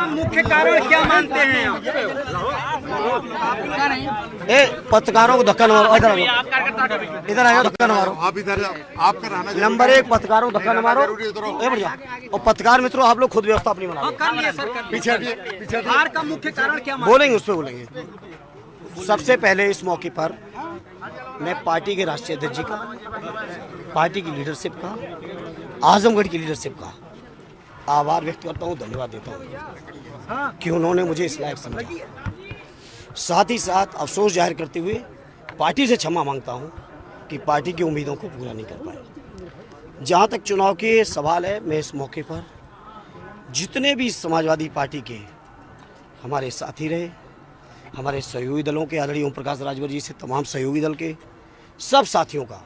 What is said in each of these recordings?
मुख्य कारण क्या मानते हैं आप? पत्रकारों को धक्का न मारो, इधर आएगा धक्का न मारो। आप इधर आपका रहना नंबर 1, पत्रकारों को धक्का न मारो। बढ़िया। और पत्रकार मित्रों, आप लोग खुद व्यवस्था अपनी बना कर लिया सर, कर लिया। पीछे हार का मुख्य कारण क्या मानते बोलेंगे, उस पर बोलेंगे। सबसे पहले इस मौके पर मैं पार्टी के राष्ट्रीय अध्यक्ष जी का, पार्टी की लीडरशिप का, आजमगढ़ की लीडरशिप का आभार व्यक्त करता हूँ, धन्यवाद देता हूँ कि उन्होंने मुझे इस लायक समझा। साथ ही साथ अफसोस जाहिर करते हुए पार्टी से क्षमा मांगता हूँ कि पार्टी की उम्मीदों को पूरा नहीं कर पाए। जहाँ तक चुनाव के सवाल है, मैं इस मौके पर जितने भी समाजवादी पार्टी के हमारे साथी रहे, हमारे सहयोगी दलों के, आदरणीय ओम प्रकाश राजभर जी से तमाम सहयोगी दल के सब साथियों का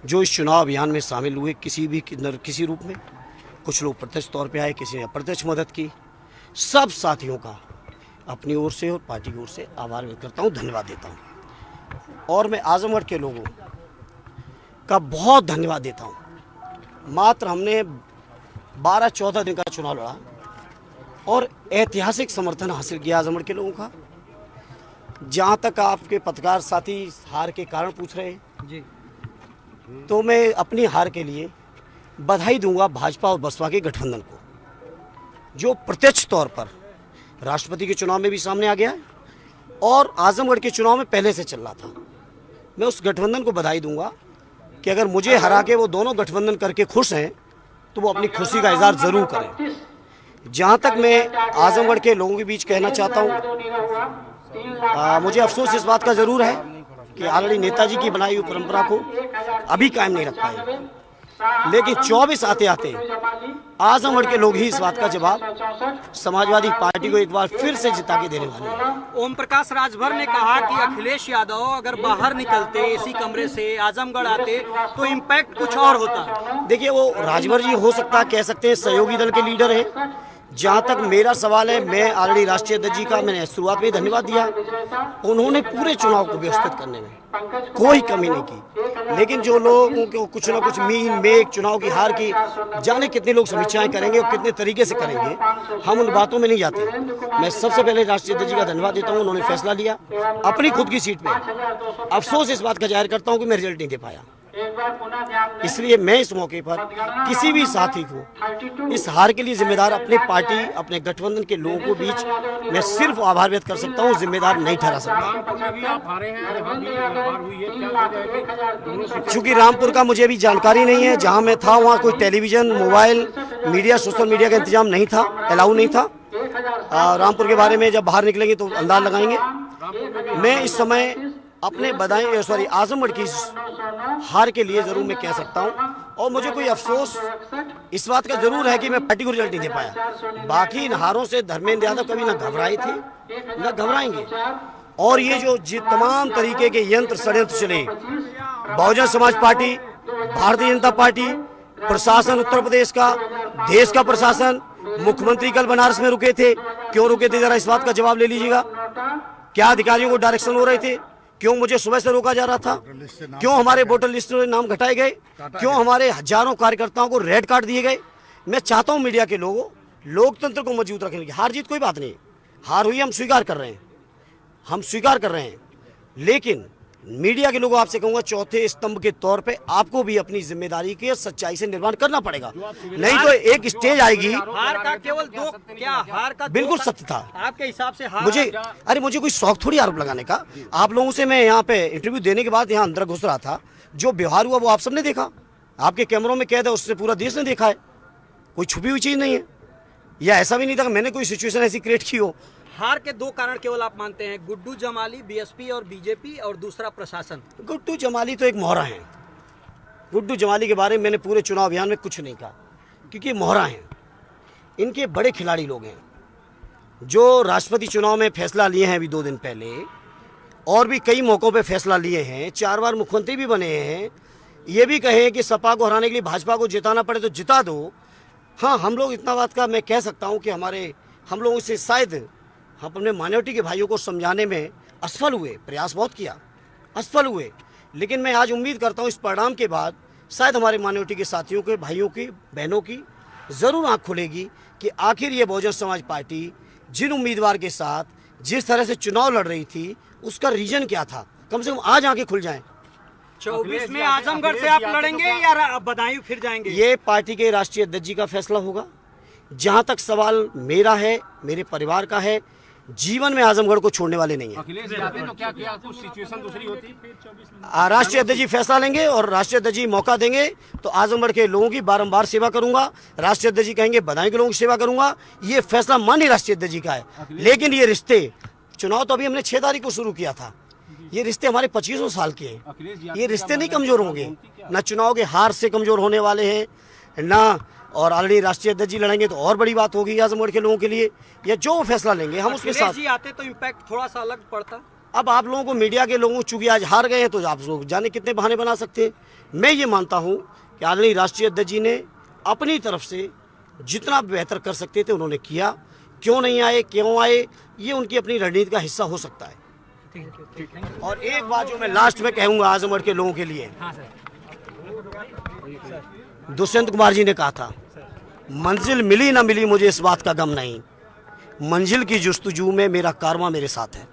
जो इस चुनाव अभियान में शामिल हुए किसी रूप में, कुछ लोग प्रत्यक्ष तौर पे आए, किसी ने अप्रत्यक्ष मदद की, सब साथियों का अपनी ओर से और पार्टी की ओर से आभार व्यक्त करता हूँ, धन्यवाद देता हूँ। और मैं आजमगढ़ के लोगों का बहुत धन्यवाद देता हूँ। मात्र हमने 12-14 दिन का चुनाव लड़ा और ऐतिहासिक समर्थन हासिल किया आजमगढ़ के लोगों का। जहाँ तक आपके पत्रकार साथी हार के कारण पूछ रहे हैं जी, तो मैं अपनी हार के लिए बधाई दूंगा भाजपा और बसपा के गठबंधन को, जो प्रत्यक्ष तौर पर राष्ट्रपति के चुनाव में भी सामने आ गया है और आजमगढ़ के चुनाव में पहले से चल रहा था। मैं उस गठबंधन को बधाई दूंगा कि अगर मुझे हरा के वो दोनों गठबंधन करके खुश हैं तो वो अपनी खुशी का इजहार ज़रूर करें। जहाँ तक मैं आजमगढ़ के लोगों के बीच कहना चाहता हूँ, मुझे अफसोस इस बात का ज़रूर है कि ऑलरेडी नेताजी की बनाई हुई परंपरा को अभी कायम नहीं रख पाए, लेकिन 24 आते आते आजमगढ़ के लोग ही इस बात का जवाब समाजवादी पार्टी को एक बार फिर से जिता के देने वाले हैं। ओम प्रकाश राजभर ने कहा कि अखिलेश यादव अगर बाहर निकलते, इसी कमरे से आजमगढ़ आते तो इम्पैक्ट कुछ और होता। देखिए, वो राजभर जी हो सकता कह सकते हैं सहयोगी दल के लीडर हैं। जहाँ तक मेरा सवाल है, मैं ऑलरेडी राष्ट्रीय अध्यक्ष जी का मैंने शुरुआत में धन्यवाद दिया। उन्होंने पूरे चुनाव को व्यवस्थित करने में कोई कमी नहीं की, लेकिन जो लोगों को कुछ ना कुछ मीन मेक चुनाव की हार की जाने कितने लोग समीक्षाएं करेंगे और कितने तरीके से करेंगे, हम उन बातों में नहीं जाते। मैं सबसे पहले राष्ट्रीय अध्यक्ष जी का धन्यवाद देता हूँ, उन्होंने फैसला लिया अपनी खुद की सीट पे। अफसोस इस बात का जाहिर करता हूँ कि मैं रिजल्ट नहीं दे पाया, इसलिए मैं इस मौके पर किसी भी साथी को इस हार के लिए जिम्मेदार अपने पार्टी, अपने गठबंधन के लोगों को बीच मैं सिर्फ आभार व्यक्त कर सकता हूं, जिम्मेदार नहीं ठहरा सकता। चूंकि रामपुर का मुझे भी जानकारी नहीं है, जहां मैं था वहां कोई television, mobile, media, social media का इंतजाम नहीं था, अलाउ नहीं था। रामपुर के बारे में जब बाहर निकलेंगे तो अंदाज लगाएंगे। मैं इस समय अपने आजमगढ़ की हार के लिए जरूर मैं कह सकता हूं, और मुझे कोई अफसोस इस बात का जरूर है कि मैं पार्टी को रिजल्ट नहीं दे पाया। बाकी इन हारों से धर्मेंद्र यादव कभी ना घबराए थे न घबराएंगे, और ये जो तमाम तरीके के यंत्र षड्यंत्र चले, बहुजन समाज पार्टी, भारतीय जनता पार्टी, प्रशासन उत्तर प्रदेश का, देश का प्रशासन, मुख्यमंत्री कल बनारस में रुके थे, क्यों रुके थे जरा इस बात का जवाब ले लीजिएगा। क्या अधिकारियों को डायरेक्शन हो रहे थे? क्यों मुझे सुबह से रोका जा रहा था? क्यों हमारे वोटर लिस्ट में नाम घटाए गए? क्यों हमारे हजारों कार्यकर्ताओं को रेड कार्ड दिए गए? मैं चाहता हूं मीडिया के लोगों, लोकतंत्र को मजबूत रखने की, हार जीत कोई बात नहीं, हार हुई हम स्वीकार कर रहे हैं, हम स्वीकार कर रहे हैं, लेकिन मीडिया के लोगों आपसे कहूंगा चौथे स्तंभ के तौर पे आपको भी अपनी जिम्मेदारी के सच्चाई से निर्माण करना पड़ेगा, नहीं तो एक स्टेज आएगी। हार का केवल दो, क्या हार का बिल्कुल सत्य था आपके हिसाब से? हार मुझे कोई शौक थोड़ी आरोप लगाने का। आप लोगों से मैं यहाँ पे इंटरव्यू देने के बाद यहाँ अंदर घुस रहा था, जो व्यवहार हुआ वो आप सबने देखा, आपके कैमरों में कैद है, उससे पूरा देश ने देखा है, कोई छुपी हुई चीज नहीं है, या ऐसा भी नहीं था कि मैंने कोई सिचुएशन ऐसी क्रिएट की हो। हार के दो कारण केवल आप मानते हैं, गुड्डू जमाली, बीएसपी और बीजेपी, और दूसरा प्रशासन। गुड्डू जमाली तो एक मोहरा है। गुड्डू जमाली के बारे में मैंने पूरे चुनाव अभियान में कुछ नहीं कहा, क्योंकि मोहरा हैं, इनके बड़े खिलाड़ी लोग हैं, जो राष्ट्रपति चुनाव में फैसला लिए हैं अभी 2 दिन पहले, और भी कई मौक़ों पे फैसला लिए हैं, 4 बार मुख्यमंत्री भी बने हैं, ये भी कहें कि सपा को हराने के लिए भाजपा को जिताना पड़े तो जिता दो। हाँ, हम लोग इतना बात का मैं कह सकता हूँ कि हम लोगों से शायद हम अपने माइनॉरिटी के भाइयों को समझाने में असफल हुए, प्रयास बहुत किया, असफल हुए, लेकिन मैं आज उम्मीद करता हूँ इस परिणाम के बाद शायद हमारे माइनॉरिटी के साथियों के, भाइयों की, बहनों की ज़रूर आँख खुलेगी कि आखिर ये बहुजन समाज पार्टी जिन उम्मीदवार के साथ जिस तरह से चुनाव लड़ रही थी उसका रीजन क्या था, कम से कम आज आंखें खुल जाएं। 24 में आजमगढ़ से आप लड़ेंगे या बदायूं फिर जाएंगे? ये पार्टी के राष्ट्रीय अध्यक्ष जी का फैसला होगा। जहां तक सवाल मेरा है, मेरे परिवार का है, जीवन में आजमगढ़ को छोड़ने वाले नहीं है। अखिलेश जाते तो क्या किया, कुछ सिचुएशन दूसरी होती? राष्ट्रीय अध्यक्ष जी फैसला लेंगे और राष्ट्रीय अध्यक्ष जी मौका देंगे तो आजमगढ़ के लोगों की बारंबार सेवा करूंगा। राष्ट्रीय अध्यक्ष जी कहेंगे बदायूं के लोगों की सेवा करूंगा। ये फैसला माननीय राष्ट्रीय अध्यक्ष जी का है। लेकिन ये रिश्ते, चुनाव तो अभी हमने 6 तारीख को शुरू किया था, ये रिश्ते हमारे 25 साल के हैं। ये रिश्ते नहीं कमजोर होंगे, न चुनाव के हार से कमजोर होने वाले हैं न, और ऑलरेडी राष्ट्रीय अध्यक्ष जी लड़ेंगे तो और बड़ी बात होगी आजमगढ़ के लोगों के लिए। या जो फैसला लेंगे हम उसके साथ। जी आते तो इम्पैक्ट थोड़ा सा अलग पड़ता। अब आप लोगों को, मीडिया के लोगों को, चूंकि आज हार गए हैं तो आप लोग जाने कितने बहाने बना सकते हैं। मैं ये मानता हूँ कि आदरणीय राष्ट्रीय अध्यक्ष जी ने अपनी तरफ से जितना बेहतर कर सकते थे उन्होंने किया। क्यों नहीं आए, क्यों आए, ये उनकी अपनी रणनीति का हिस्सा हो सकता है। और एक बात जो मैं लास्ट में कहूँगा आजमगढ़ के लोगों के लिए, दुष्यंत कुमार जी ने कहा था, मंजिल मिली ना मिली मुझे इस बात का गम नहीं, मंजिल की जुस्तजू में मेरा कारवां मेरे साथ है।